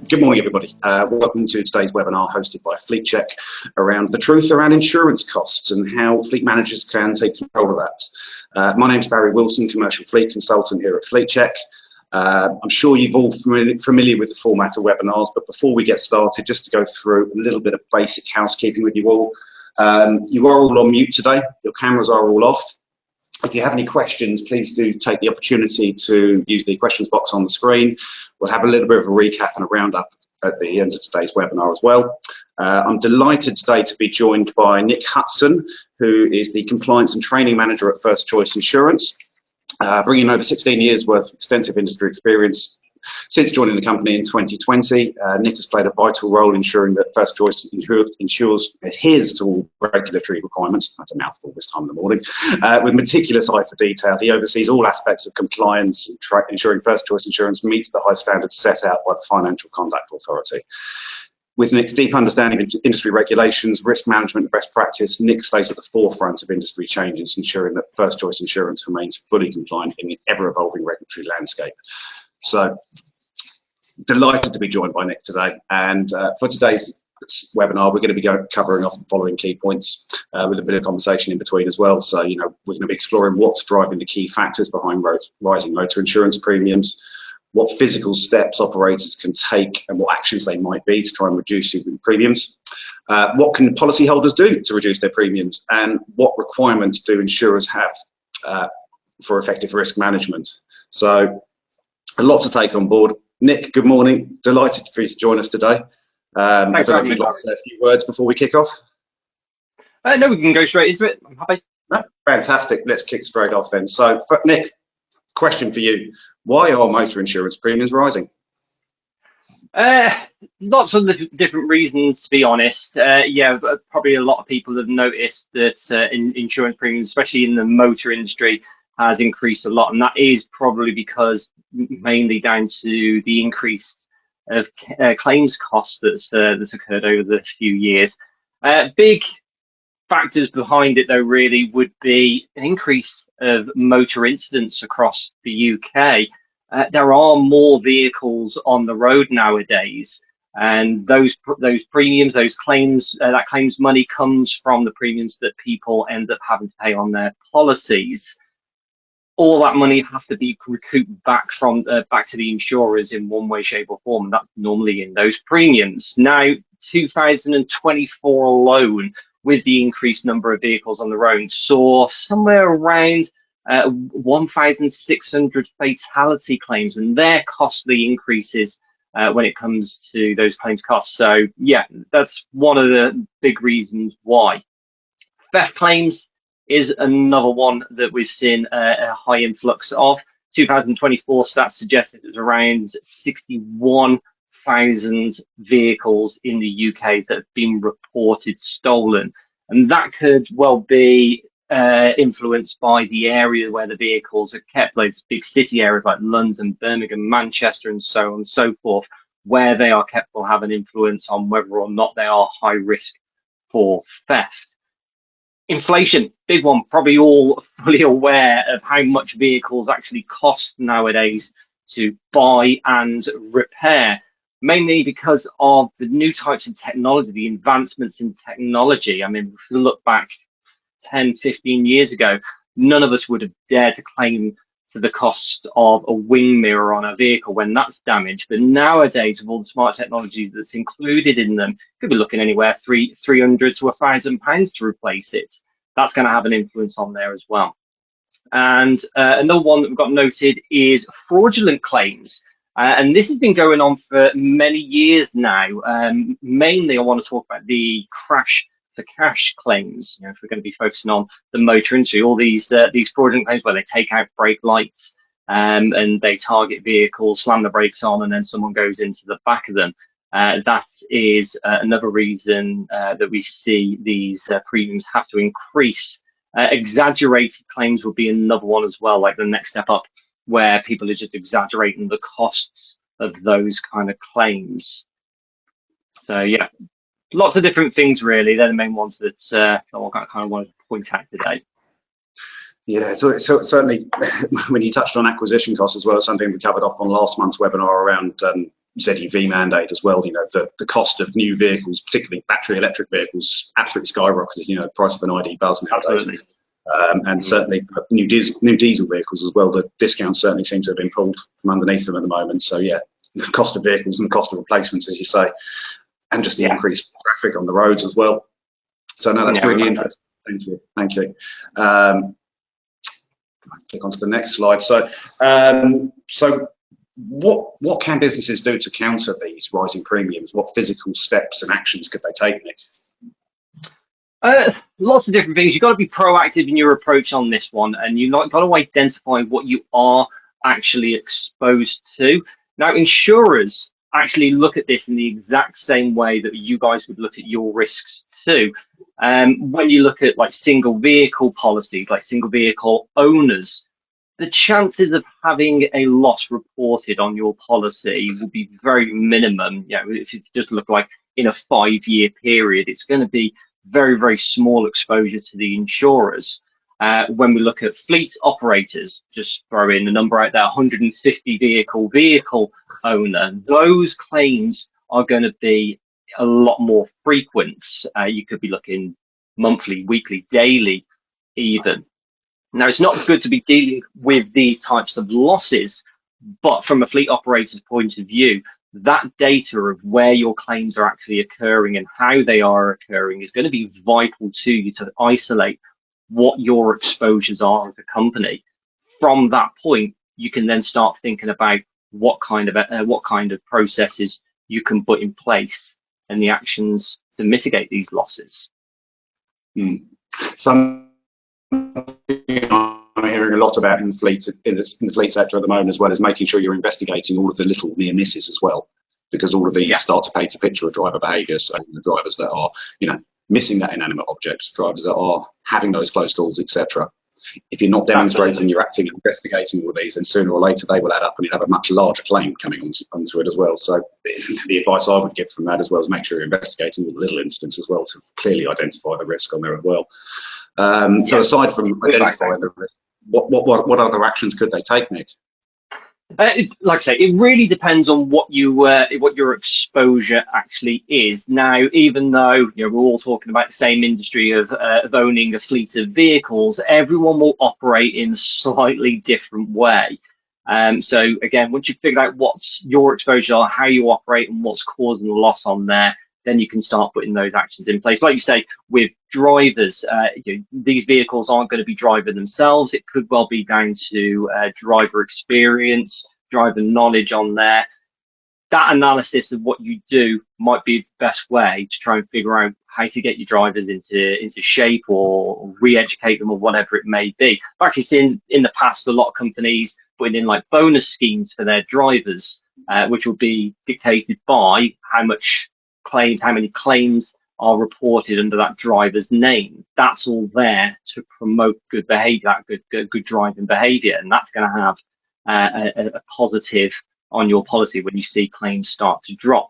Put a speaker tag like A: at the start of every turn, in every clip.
A: Good morning, everybody. Welcome to today's webinar hosted by Fleet Check around the truth around insurance costs and how fleet managers can take control of that. My name's Barrie Wilson, commercial fleet consultant here at Fleet Check. I'm sure you've all familiar with the format of webinars, but before we get started, just to go through a little bit of basic housekeeping with you all. You are all on mute today. Your cameras are all off. If you have any questions, please do take the opportunity to use the questions box on the screen. We'll have a little bit of a recap and a roundup at the end of today's webinar as well. I'm delighted today to be joined by Nick Hutson, who is the Compliance and Training Manager at First Choice Insurance, bringing over 16 years worth of extensive industry experience. Since joining the company in 2020, Nick has played a vital role ensuring that First Choice adheres to all regulatory requirements. That's a mouthful this time in the morning. With meticulous eye for detail, he oversees all aspects of compliance, ensuring First Choice Insurance meets the high standards set out by the Financial Conduct Authority. With Nick's deep understanding of industry regulations, risk management and best practice, Nick stays at the forefront of industry changes, ensuring that First Choice Insurance remains fully compliant in the ever-evolving regulatory landscape. So, delighted to be joined by Nick today, and for today's webinar we're going to be covering off the following key points with a bit of conversation in between as well. So, we're going to be exploring what's driving the key factors behind rising motor insurance premiums, what physical steps operators can take and what actions they might be to try and reduce premiums, what can policyholders do to reduce their premiums, and what requirements do insurers have for effective risk management. So, a lot to take on board. Nick, good morning. Delighted for you to join us today. I don't know if you'd like to say a few words before we kick off.
B: No, we can go straight into it. I'm happy.
A: No, fantastic. Let's kick straight off then. So, Nick, question for you. Why are motor insurance premiums rising?
B: Lots of different reasons, to be honest. Yeah, probably a lot of people have noticed that insurance premiums, especially in the motor industry, has increased a lot, and that is probably because mainly down to the increase of claims costs that's occurred over the few years. Big factors behind it, though, really would be an increase of motor incidents across the UK. There are more vehicles on the road nowadays, and those premiums, those claims, that claims money comes from the premiums that people end up having to pay on their policies. All that money has to be recouped back to the insurers in one way, shape, or form, and that's normally in those premiums. Now, 2024 alone, with the increased number of vehicles on the road, saw somewhere around 1,600 fatality claims, and they're costly increases when it comes to those claims costs. So, yeah, that's one of the big reasons why. Theft claims is another one that we've seen a high influx of. 2024 stats suggest it was around 61,000 vehicles in the UK that have been reported stolen. And that could well be influenced by the area where the vehicles are kept, those big city areas like London, Birmingham, Manchester, and so on and so forth. Where they are kept will have an influence on whether or not they are high risk for theft. Inflation, big one, probably all fully aware of how much vehicles actually cost nowadays to buy and repair, mainly because of the new types of technology, the advancements in technology. I mean, if we look back 10, 15 years ago, none of us would have dared to claim for the cost of a wing mirror on a vehicle when that's damaged. But nowadays, with all the smart technologies that's included in them, could be looking anywhere £300 to £1,000 to replace it. That's going to have an influence on there as well. And another one that we've got noted is fraudulent claims. And this has been going on for many years now. Mainly, I want to talk about the crash for cash claims. If we're going to be focusing on the motor industry, all these fraudulent claims where they take out brake lights and they target vehicles, slam the brakes on, and then someone goes into the back of them. That is another reason that we see these premiums have to increase. Exaggerated claims would be another one as well, like the next step up, where people are just exaggerating the costs of those kind of claims. So yeah, lots of different things really. They're the main ones that I kind of want to point out today.
A: Yeah, so certainly when you touched on acquisition costs as well, something we covered off on last month's webinar around ZEV mandate as well. The cost of new vehicles, particularly battery electric vehicles, absolutely skyrocketed. The price of an ID Buzz nowadays.
B: Absolutely.
A: And certainly for new diesel vehicles as well, the discounts certainly seem to have been pulled from underneath them at the moment. So yeah, the cost of vehicles and the cost of replacements, as you say, and just the increased traffic on the roads as well. So no, that's really interesting. Thank you. Click onto the next slide. So what can businesses do to counter these rising premiums? What physical steps and actions could they take, Nick?
B: Lots of different things. You've got to be proactive in your approach on this one, and you've got to identify what you are actually exposed to. Now, insurers actually look at this in the exact same way that you guys would look at your risks too. When you look at like single vehicle policies, like single vehicle owners, the chances of having a loss reported on your policy will be very minimum. If you just look like in a 5-year period, it's going to be very, very small exposure to the insurers. When we look at fleet operators, just throw in a number out there, 150 vehicle owner, those claims are going to be a lot more frequent. You could be looking monthly, weekly, daily even. Now, it's not good to be dealing with these types of losses, but from a fleet operator's point of view, that data of where your claims are actually occurring and how they are occurring is going to be vital to you to isolate what your exposures are as a company. From that point, you can then start thinking about what kind of processes you can put in place and the actions to mitigate these losses.
A: Something I'm hearing a lot about in the fleet sector at the moment, as well as making sure you're investigating all of the little near misses as well, because all of these start to paint a picture of driver behaviour. So the drivers that are, missing that inanimate object, drivers that are having those close calls, etc. If you're not demonstrating you're acting and investigating all of these, then sooner or later they will add up and you have a much larger claim coming onto it as well. So the advice I would give from that as well is make sure you're investigating all the little incidents as well to clearly identify the risk on there as well. So aside from identifying the risk, what other actions could they take, Nick?
B: Like I say, it really depends on what your exposure actually is. Now, even though we're all talking about the same industry of owning a fleet of vehicles, everyone will operate in a slightly different way. So again, once you've figured out what's your exposure or how you operate and what's causing the loss on there, then you can start putting those actions in place. Like you say, with drivers, these vehicles aren't going to be driving themselves. It could well be down to driver experience, driver knowledge on there. That analysis of what you do might be the best way to try and figure out how to get your drivers into shape or re-educate them or whatever it may be. I've actually seen in the past a lot of companies putting in like bonus schemes for their drivers, which will be dictated by how many claims are reported under that driver's name. That's all there to promote good behaviour, good driving behaviour, and that's going to have a positive on your policy when you see claims start to drop.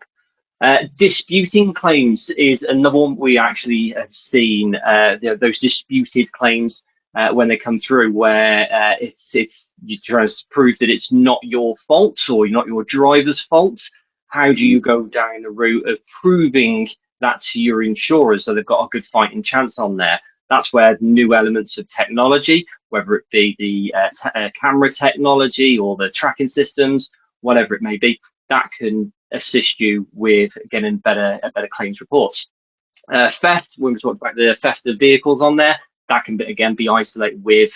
B: Disputing claims is another one we actually have seen. Those disputed claims when they come through, where you try to prove that it's not your fault or not your driver's fault. How do you go down the route of proving that to your insurers so they've got a good fighting chance on there? That's where new elements of technology, whether it be the camera technology or the tracking systems, whatever it may be, that can assist you with getting better claims reports. Theft, when we talked about the theft of vehicles on there, that can again be isolated with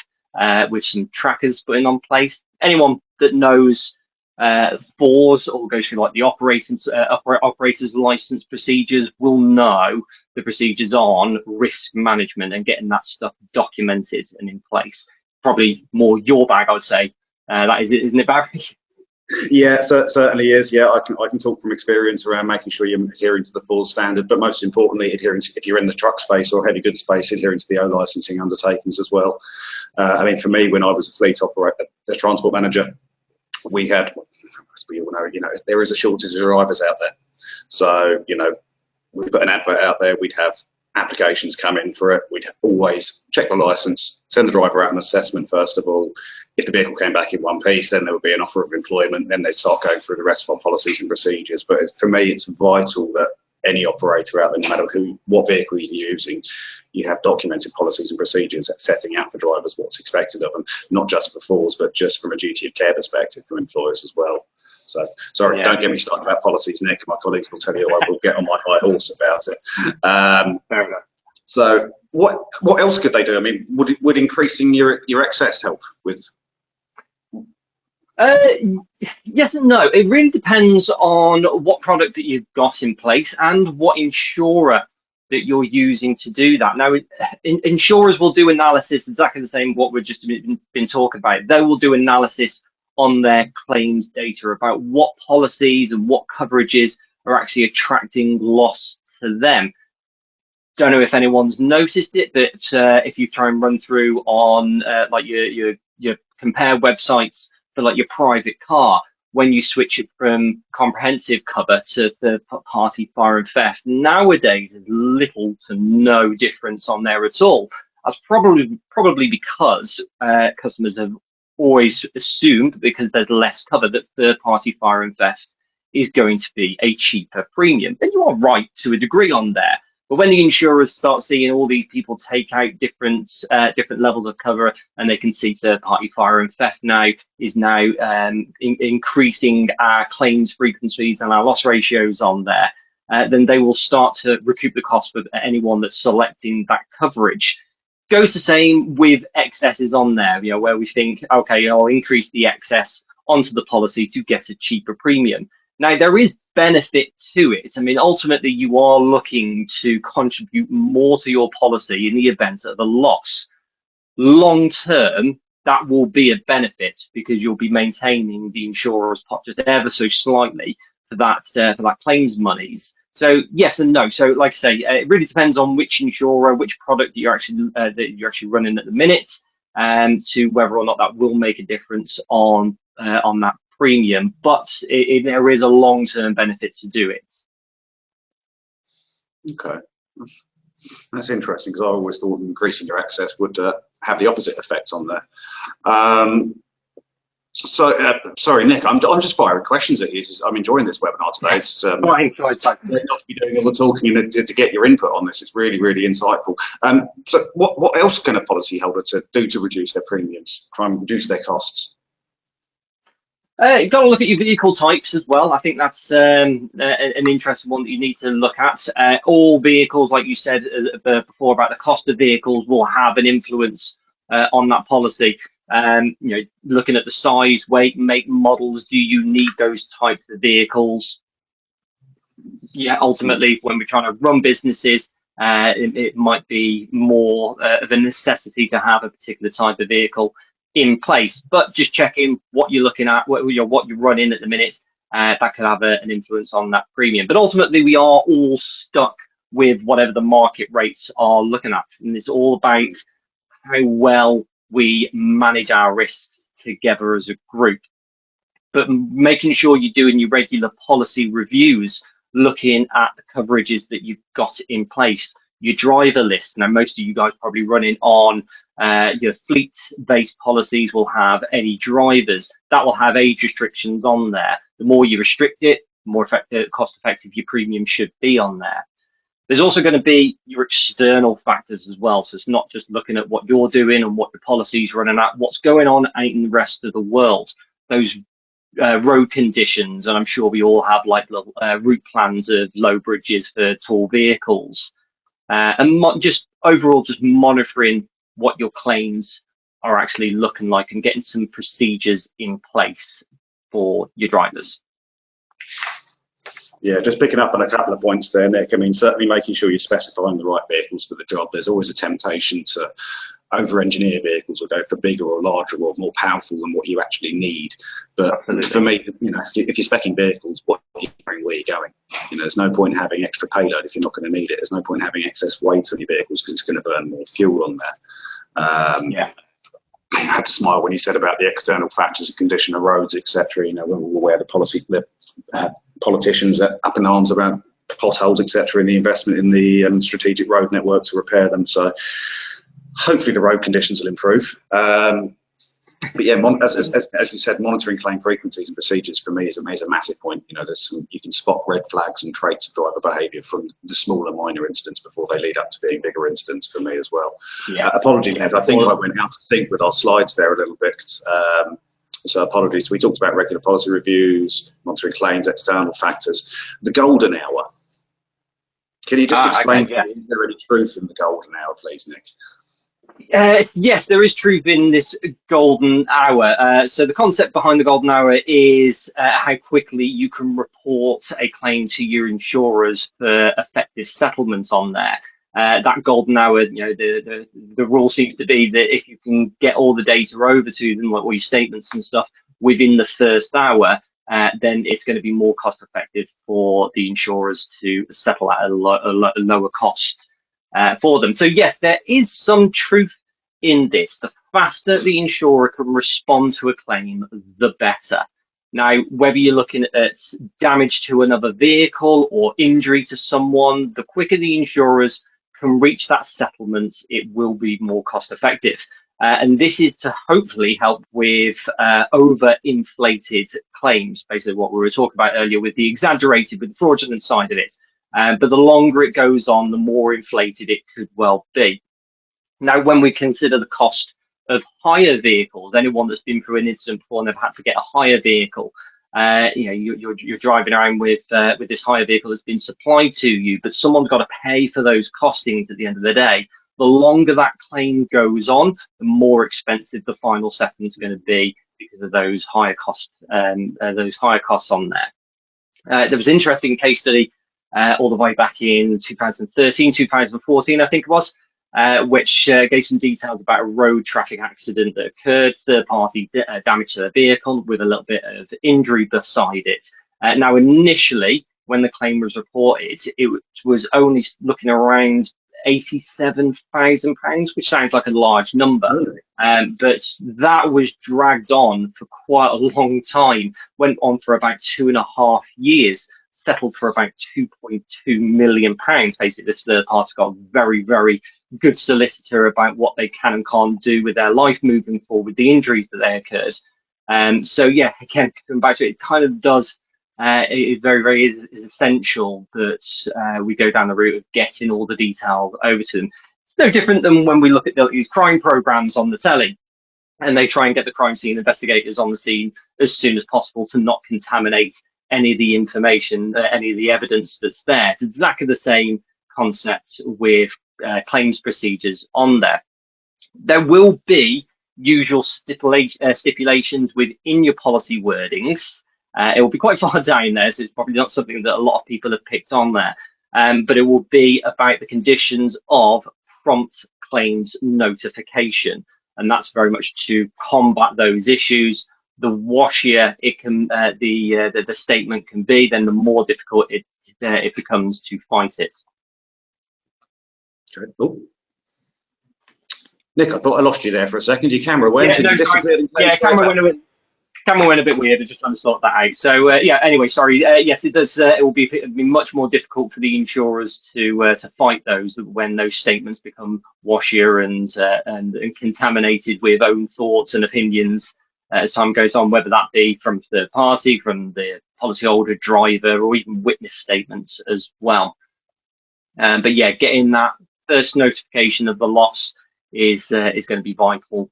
B: some trackers put in on place. Anyone that knows FORS or goes through like the operator's license procedures will know the procedures on risk management and getting that stuff documented and in place. Probably more your bag, I would say. That is, isn't it, Barrie?
A: Yeah, certainly is. Yeah, I can talk from experience around making sure you're adhering to the FORS standard, but most importantly, adhering to, if you're in the truck space or heavy goods space, adhering to the O licensing undertakings as well. I mean, for me, when I was a fleet operator, a transport manager, we had, as we all know, there is a shortage of drivers out there. So, we put an advert out there. We'd have applications come in for it, we'd always check the license, send the driver out an assessment first of all. If the vehicle came back in one piece, then there would be an offer of employment, then they'd start going through the rest of our policies and procedures. But for me, it's vital that any operator out there, no matter what vehicle you're using, you have documented policies and procedures setting out for drivers what's expected of them, not just for falls, but just from a duty of care perspective from employers as well. So, sorry, don't get me started about policies, Nick. My colleagues will tell you I will get on my high horse about it.
B: Fair enough.
A: So, what else could they do? I mean, would increasing your excess help with?
B: Yes and no. It really depends on what product that you've got in place and what insurer that you're using to do that. Now, insurers will do analysis exactly the same what we've just been talking about. They will do analysis on their claims data about what policies and what coverages are actually attracting loss to them. Don't know if anyone's noticed it, but if you try and run through on like your compare websites for like your private car, when you switch it from comprehensive cover to third-party fire and theft, nowadays there's little to no difference on there at all. That's probably because customers have always assumed, because there's less cover, that third-party fire and theft is going to be a cheaper premium. And you are right to a degree on there. But when the insurers start seeing all these people take out different levels of cover, and they can see third-party fire and theft now is increasing our claims frequencies and our loss ratios on there, then they will start to recoup the cost for anyone that's selecting that coverage. Goes the same with excesses on there, where we think, okay, I'll increase the excess onto the policy to get a cheaper premium. Now, there is benefit to it. I mean, ultimately, you are looking to contribute more to your policy in the event of a loss. Long term, that will be a benefit because you'll be maintaining the insurer's pot just ever so slightly for that claims monies. So yes and no. So like I say, it really depends on which insurer, which product that you're actually running at the minute, to whether or not that will make a difference on that premium, but there is a long-term benefit to do it.
A: Okay, that's interesting, because I always thought increasing your access would have the opposite effect on there. Sorry, Nick, I'm just firing questions at you. I'm enjoying this webinar today. It's not to be doing all the talking and to get your input on this. It's really, really insightful. So what else can a policyholder do to reduce their premiums, try and reduce their costs?
B: You've got to look at your vehicle types as well. I think that's an interesting one that you need to look at. All vehicles, like you said before about the cost of vehicles, will have an influence on that policy. Looking at the size, weight, make, models, do you need those types of vehicles? Yeah, ultimately, when we're trying to run businesses, it might be more of a necessity to have a particular type of vehicle in place, but just checking what you're looking at, what you're running at the minute, that could have an influence on that premium. But ultimately, we are all stuck with whatever the market rates are looking at, and it's all about how well we manage our risks together as a group. But making sure you're doing your regular policy reviews, looking at the coverages that you've got in place, your driver list. Now, most of you guys probably running on your fleet-based policies will have any drivers that will have age restrictions on there. The more you restrict it, the more cost-effective your premium should be on there. There's also going to be your external factors as well. So it's not just looking at what you're doing and what your policy's running at, what's going on out in the rest of the world. Those road conditions, and I'm sure we all have like little route plans of low bridges for tall vehicles. And just overall, just monitoring what your claims are actually looking like and getting some procedures in place for your drivers.
A: Yeah, just picking up on a couple of points there, Nick. I mean, certainly making sure you're specifying the right vehicles for the job. There's always a temptation to over-engineer vehicles or go for bigger or larger or more powerful than what you actually need. But for me, if you're specing vehicles, what are you carrying, where you're going? There's no point in having extra payload if you're not going to need it. There's no point in having excess weight on your vehicles because it's going to burn more fuel on there.
B: Yeah.
A: I had to smile when you said about the external factors of condition of roads, etc. When we were aware the politicians are up in arms about potholes, etc., in the investment in the strategic road network to repair them. So hopefully the road conditions will improve. But yeah, as you said, monitoring claim frequencies and procedures for me is a massive point. You know, you can spot red flags and traits of driver behaviour from the smaller minor incidents before they lead up to being bigger incidents for me as well.
B: Yeah.
A: Apologies, Ed, I think I went out of sync with our slides there a little bit. So apologies. We talked about regular policy reviews, monitoring claims, external factors. The golden hour. Can you just explain to me, is there any truth in the golden hour, please, Nick?
B: Yes, there is truth in this golden hour. So the concept behind the golden hour is how quickly you can report a claim to your insurers for effective settlements on there. That golden hour, you know, the rule seems to be that if you can get all the data over to them, like all your statements and stuff, within the first hour, then it's going to be more cost effective for the insurers to settle at a lower cost for them. So yes, there is some truth in this. The faster the insurer can respond to a claim, the better. Now, whether you're looking at damage to another vehicle or injury to someone, the quicker the insurers can reach that settlement, it will be more cost effective. And this is to hopefully help with over-inflated claims, basically what we were talking about earlier with the exaggerated, with the fraudulent side of it. But the longer it goes on, the more inflated it could well be. Now, when we consider the cost of hire vehicles, anyone that's been through an incident before and they've had to get a hire vehicle, you know, you're driving around with this hire vehicle that's been supplied to you, but someone's got to pay for those costings at the end of the day. The longer that claim goes on, the more expensive the final settlement is going to be because of those higher costs on there. There was an interesting case study all the way back in 2013, 2014, I think it was, which gave some details about a road traffic accident that occurred, third-party damage to the vehicle with a little bit of injury beside it. Now, initially, when the claim was reported, it was only looking around £87,000, which sounds like a large number. But that was dragged on for quite a long time, went on for about 2.5 years, settled for about £2.2 million. Basically, this third party got a very, very good solicitor about what they can and can't do with their life moving forward with the injuries that they occurred. So yeah, again, coming back to it, it kind of does. It very, very is essential that we go down the route of getting all the details over to them. It's no different than when we look at these crime programs on the telly, and they try and get the crime scene investigators on the scene as soon as possible to not contaminate any of the information, any of the evidence that's there. It's exactly the same concept with claims procedures on there. There will be usual stipulations within your policy wordings. It will be quite far down there, so it's probably not something that a lot of people have picked on there. But it will be about the conditions of prompt claims notification, and that's very much to combat those issues. The washier it can, the statement can be, then the more difficult it becomes to fight it.
A: Okay. Oh. Nick, I thought I lost you there for a second. Your camera went.
B: Yeah, camera went a bit weird. I'm just trying to sort that out. So yeah. Anyway, sorry. Yes, it does. It will be much more difficult for the insurers to fight those when those statements become washier and contaminated with own thoughts and opinions as time goes on, whether that be from third party, from the policyholder, driver, or even witness statements as well. But yeah, getting that first notification of the loss is going to be vital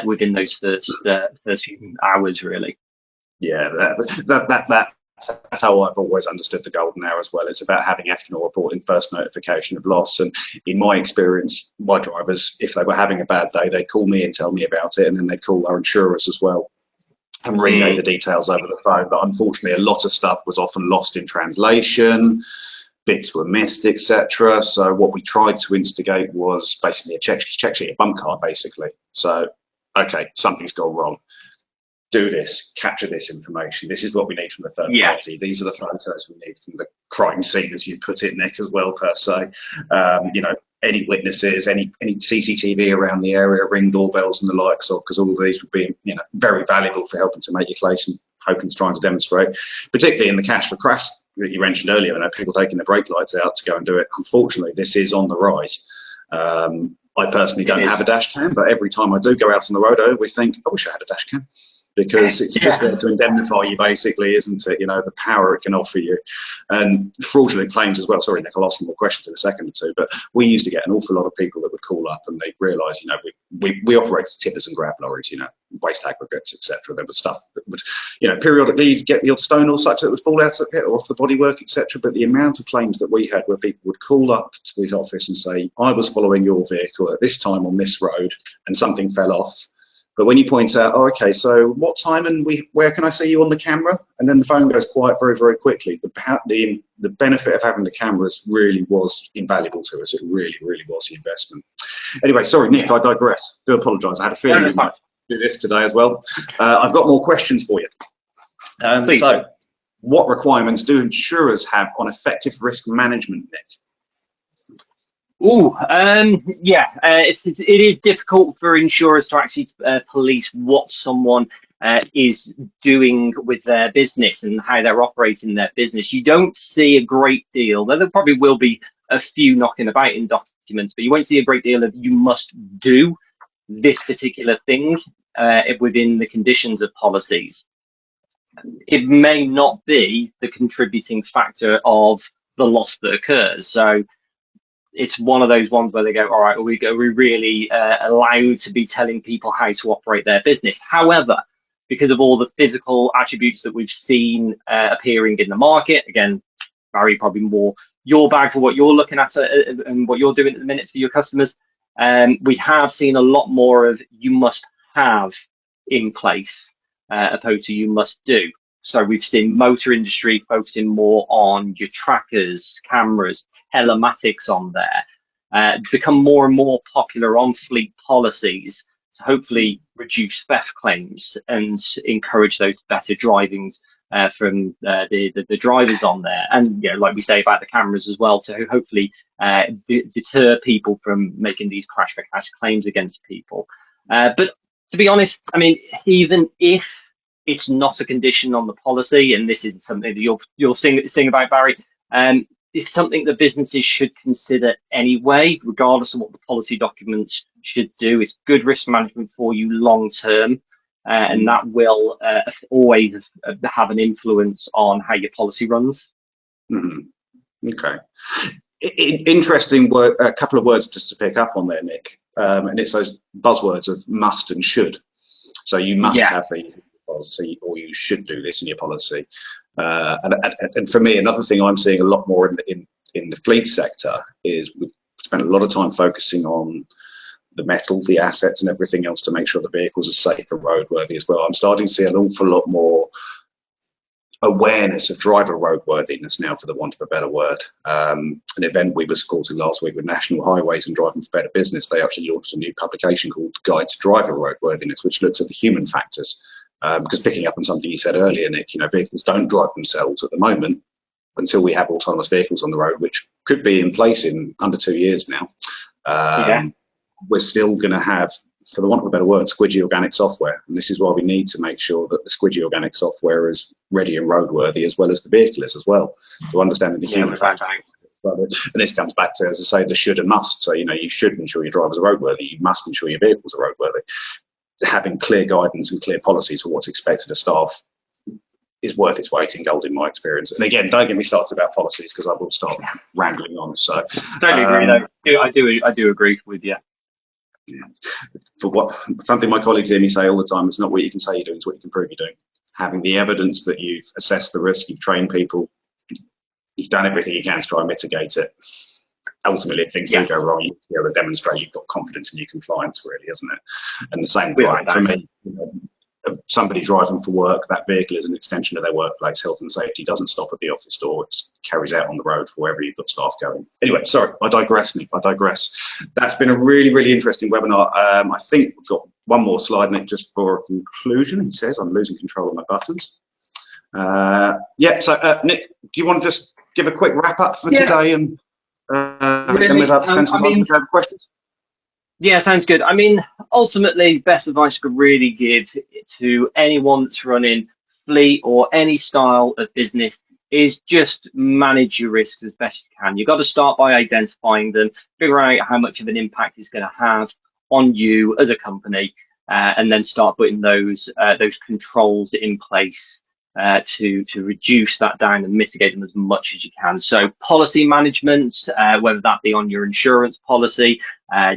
B: within those first few hours, really.
A: Yeah, that's how I've always understood the golden hour as well. It's about having ethanol reporting first notification of loss. And in my experience, my drivers, if they were having a bad day, they'd call me and tell me about it, and then they'd call our insurers as well and relay the details over the phone. But unfortunately, a lot of stuff was often lost in translation, bits were missed, etc. So what we tried to instigate was basically a check sheet, a bump card, basically. So, okay, something's gone wrong. Do this, capture this information. This is what we need from the third party. These are the photos we need from the crime scene, as you put it, Nick, as well, per se. You know, any witnesses, any CCTV around the area, ring doorbells and the likes of, because all of these would be, you know, very valuable for helping to make your case and hoping to try and demonstrate, particularly in the cash for you mentioned earlier, people taking the brake lights out to go and do it. Unfortunately, this is on the rise. I personally don't have a dash cam, but every time I do go out on the road, I always think, I wish I had a dash cam, because it's just there to indemnify you, basically, isn't it? The power it can offer you. And fraudulent claims as well. Sorry, Nick, I'll ask you more questions in a second or two, but we used to get an awful lot of people that would call up and they realise, we operate tippers and grab lorries, waste aggregates, etc. There was stuff that would, periodically you'd get the odd stone or such that would fall out of it or off the bodywork, etc. But the amount of claims that we had where people would call up to the office and say, I was following your vehicle at this time on this road and something fell off. But when you point out, oh, okay, so what time and where can I see you on the camera? And then the phone goes quiet very, very quickly. The benefit of having the cameras really was invaluable to us. It really, really was the investment. Anyway, sorry, Nick, I digress. Do apologise. I had a feeling you might do this today as well. I've got more questions for you. So, what requirements do insurers have on effective risk management, Nick?
B: It is difficult for insurers to actually police what someone is doing with their business and how they're operating their business. You don't see a great deal. There probably will be a few knocking about in documents, but you won't see a great deal of you must do this particular thing within the conditions of policies. It may not be the contributing factor of the loss that occurs. So it's one of those ones where they go, all right, are we really allowed to be telling people how to operate their business? However, because of all the physical attributes that we've seen appearing in the market, again, Barrie, probably more your bag for what you're looking at and what you're doing at the minute for your customers. We have seen a lot more of you must have in place opposed to you must do. So we've seen motor industry focusing more on your trackers, cameras, telematics on there, become more and more popular on fleet policies to hopefully reduce theft claims and encourage those better drivings from the drivers on there. And like we say about the cameras as well, to hopefully deter people from making these crash for cash claims against people. But to be honest, even if it's not a condition on the policy, and this isn't something that you'll sing about, Barrie, it's something that businesses should consider anyway, regardless of what the policy documents should do. It's good risk management for you long term, and that will always have an influence on how your policy runs.
A: Mm-hmm. Okay. Interesting word, a couple of words just to pick up on there, Nick, and it's those buzzwords of must and should. So you must have these policy, or you should do this in your policy. And for me, another thing I'm seeing a lot more in the fleet sector is we've spent a lot of time focusing on the metal, the assets and everything else to make sure the vehicles are safe and roadworthy as well. I'm starting to see an awful lot more awareness of driver roadworthiness now, for the want of a better word. An event we were supporting last week with National Highways and Driving for Better Business, they actually launched a new publication called Guide to Driver Roadworthiness, which looks at the human factors. Because picking up on something you said earlier, Nick, vehicles don't drive themselves at the moment until we have autonomous vehicles on the road, which could be in place in under 2 years now. We're still going to have, for the want of a better word, squidgy organic software. And this is why we need to make sure that the squidgy organic software is ready and roadworthy, as well as the vehicle is as well, to understanding the human factor. And this comes back to, as I say, the should and must. So, you should ensure your drivers are roadworthy. You must ensure your vehicles are roadworthy. Having clear guidance and clear policies for what's expected of staff is worth its weight in gold, in my experience. And again, don't get me started about policies, because I will start rambling on. So
B: totally agree, though. I do agree with you.
A: For something my colleagues hear me say all the time, it's not what you can say you're doing, it's what you can prove you're doing. Having the evidence that you've assessed the risk, you've trained people, you've done everything you can to try and mitigate it. Ultimately, if things do go wrong, you be able to demonstrate you've got confidence in your compliance, really, isn't it? And the same for me. Somebody driving for work, that vehicle is an extension of their workplace. Health and safety doesn't stop at the office door. It carries out on the road for wherever you've got staff going. Anyway, sorry, I digress, Nick. I digress. That's been a really, really interesting webinar. I think we've got one more slide, Nick, just for a conclusion. He says, I'm losing control of my buttons. So Nick, do you want to just give a quick wrap up for today, and then we'll spend some time to questions?
B: Yeah, sounds good. Ultimately, best advice I could really give to anyone that's running fleet or any style of business is just manage your risks as best you can. You've got to start by identifying them, figure out how much of an impact it's going to have on you as a company, and then start putting those controls in place to reduce that down and mitigate them as much as you can. So policy management, whether that be on your insurance policy,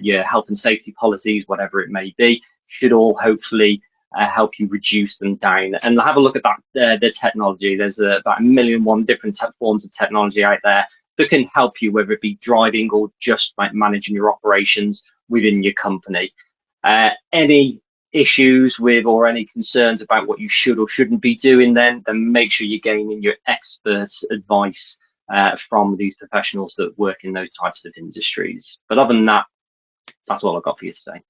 B: your health and safety policies, whatever it may be, should all hopefully help you reduce them down. And have a look at that the technology. There's about 1,000,001 different forms of technology out there that can help you, whether it be driving or just like managing your operations within your company. Any issues with or any concerns about what you should or shouldn't be doing, then make sure you're gaining your expert advice from these professionals that work in those types of industries. But other than that, that's all I've got for you today.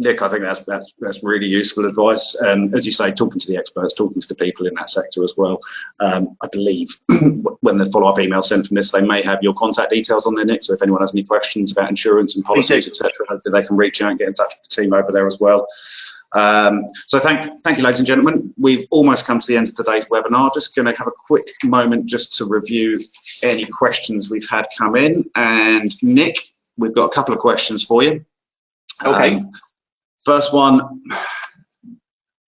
A: Nick, I think that's really useful advice. As you say, talking to the experts, talking to the people in that sector as well. I believe when the follow-up email sent from this, they may have your contact details on there, Nick. So if anyone has any questions about insurance and policies, etc., hopefully they can reach out and get in touch with the team over there as well. So thank you, ladies and gentlemen. We've almost come to the end of today's webinar. Just going to have a quick moment just to review any questions we've had come in. And Nick, we've got a couple of questions for you.
B: Okay.
A: First one,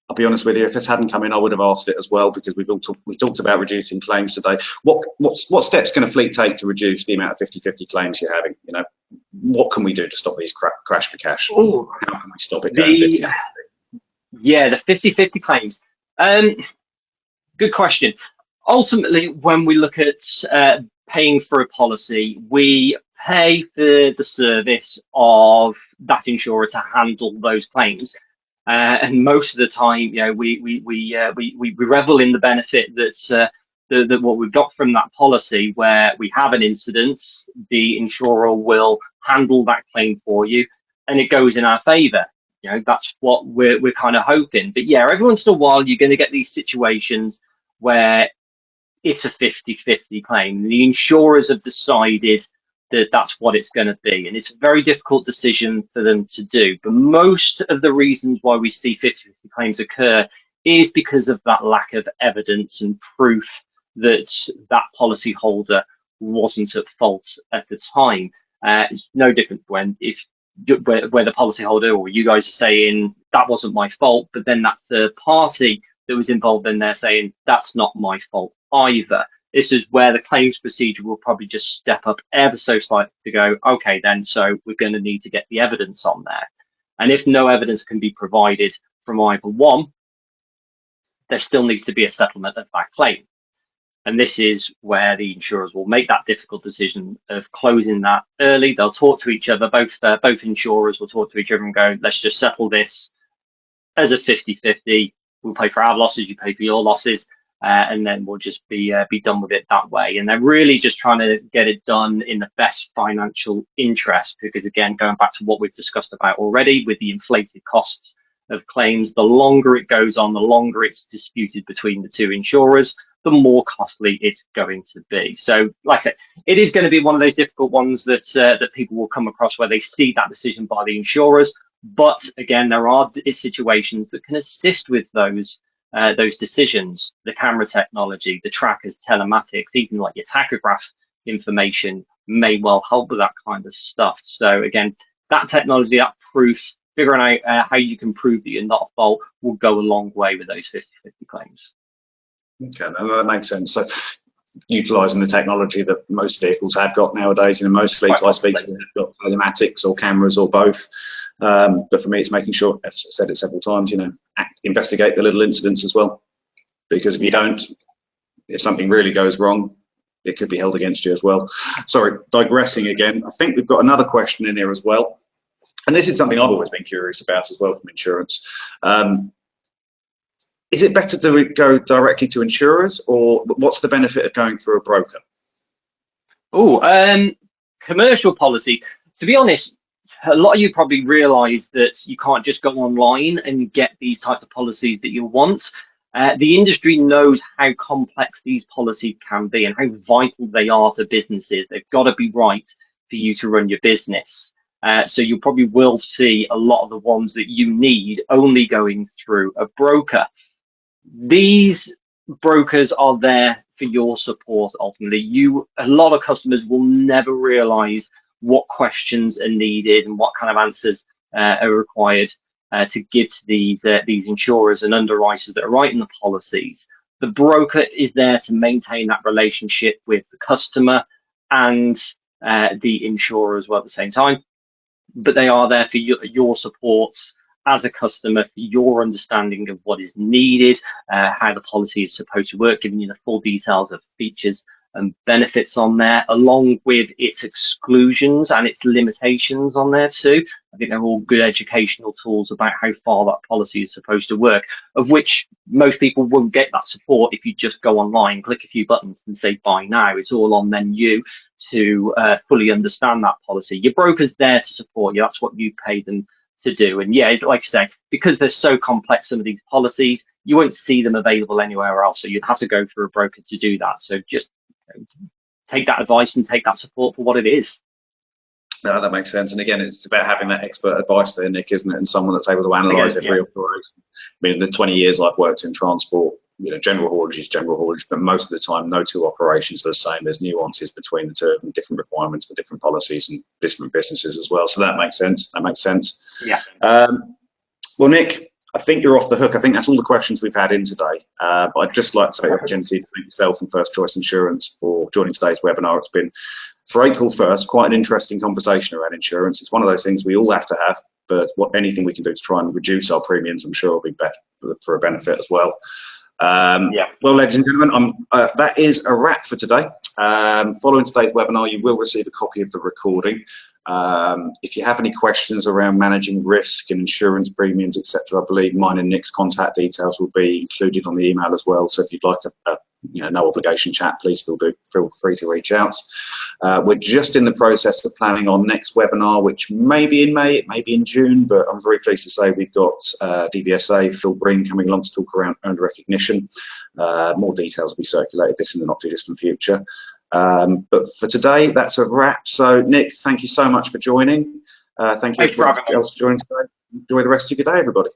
A: I'll be honest with you, if this hadn't come in, I would have asked it as well, because we talked about reducing claims today. What steps can a fleet take to reduce the amount of 50/50 claims you're having? You know, what can we do to stop these crash for cash?
B: Ooh,
A: how can we stop it going 50/50?
B: Yeah, the 50/50 claims. Good question. Ultimately, when we look at paying for a policy, we pay for the service of that insurer to handle those claims. And most of the time, you know, we revel in the benefit that what we've got from that policy, where we have an incident, the insurer will handle that claim for you, and it goes in our favour. You know, that's what we're kind of hoping. But yeah, every once in a while, you're going to get these situations where it's a 50/50 claim. The insurers have decided that that's what it's going to be, and it's a very difficult decision for them to do. But most of the reasons why we see 50/50 claims occur is because of that lack of evidence and proof that that policyholder wasn't at fault at the time. It's no different where the policyholder or you guys are saying that wasn't my fault, but then that third party that was involved in there saying that's not my fault either. This is where the claims procedure will probably just step up ever so slightly to go, okay, then, so we're going to need to get the evidence on there. And if no evidence can be provided from either one, there still needs to be a settlement of that claim. And this is where the insurers will make that difficult decision of closing that early. They'll talk to each other. Both insurers will talk to each other and go, let's just settle this as a 50/50. We'll pay for our losses, you pay for your losses. And then we'll just be done with it that way. And they're really just trying to get it done in the best financial interest, because again, going back to what we've discussed about already with the inflated costs of claims, the longer it goes on, the longer it's disputed between the two insurers, the more costly it's going to be. So like I said, it is going to be one of those difficult ones that that people will come across where they see that decision by the insurers. But again, there are situations that can assist with those decisions. The camera technology, the trackers, telematics, even like your tachograph information may well help with that kind of stuff. So again, that technology, that proof, figuring out how you can prove that you're not at fault will go a long way with those 50/50 claims.
A: Okay, that makes sense. So utilising the technology that most vehicles have got nowadays, you know, most fleets I speak to have got telematics or cameras or both. But for me, it's making sure, I've said it several times, you know, investigate the little incidents as well. Because if you don't, if something really goes wrong, it could be held against you as well. Sorry, digressing again. I think we've got another question in here as well. And this is something I've always been curious about as well from insurance. Is it better to go directly to insurers, or what's the benefit of going through a broker?
B: Oh, commercial policy. To be honest, a lot of you probably realise that you can't just go online and get these types of policies that you want. The industry knows how complex these policies can be and how vital they are to businesses. They've got to be right for you to run your business. So you probably will see a lot of the ones that you need only going through a broker. These brokers are there for your support ultimately. A lot of customers will never realize what questions are needed and what kind of answers are required to give to these insurers and underwriters that are writing the policies. The broker is there to maintain that relationship with the customer and the insurer as well at the same time, but they are there for your support as a customer, for your understanding of what is needed, how the policy is supposed to work, giving you the full details of features and benefits on there, along with its exclusions and its limitations on there too. I think they're all good educational tools about how far that policy is supposed to work, of which most people won't get that support if you just go online, click a few buttons and say buy now. It's all on then you to fully understand that policy. Your broker's there to support you. That's what you pay them to do. And yeah, like I say, because they're so complex, some of these policies, you won't see them available anywhere else. So you'd have to go through a broker to do that. So just take that advice and take that support for what it is.
A: No, that makes sense. And again, it's about having that expert advice there, Nick, isn't it? And someone that's able to analyse every operation. I mean, in the 20 years I've worked in transport, general haulage is general haulage, but most of the time, no two operations are the same. There's nuances between the two and different requirements for different policies and different businesses as well. So that makes sense. That makes sense.
B: Yeah.
A: Well, Nick, I think you're off the hook. I think that's all the questions we've had in today. But I'd just like to take the opportunity to thank yourself and First Choice Insurance for joining today's webinar. It's been, for April 1st, quite an interesting conversation around insurance. It's one of those things we all have to have, but anything we can do to try and reduce our premiums, I'm sure will be better for a benefit as well. Well, ladies and gentlemen, that is a wrap for today. Following today's webinar, you will receive a copy of the recording. If you have any questions around managing risk and insurance premiums, etc., I believe mine and Nick's contact details will be included on the email as well. So if you'd like a no obligation chat, please feel free to reach out. We're just in the process of planning our next webinar, which may be in May, it may be in June, but I'm very pleased to say we've got DVSA, Phil Breen coming along to talk around earned recognition. More details will be circulated this in the not too distant future. But for today, that's a wrap. So Nick, thank you so much for joining. Thank you everybody else for joining today. Enjoy the rest of your day, everybody.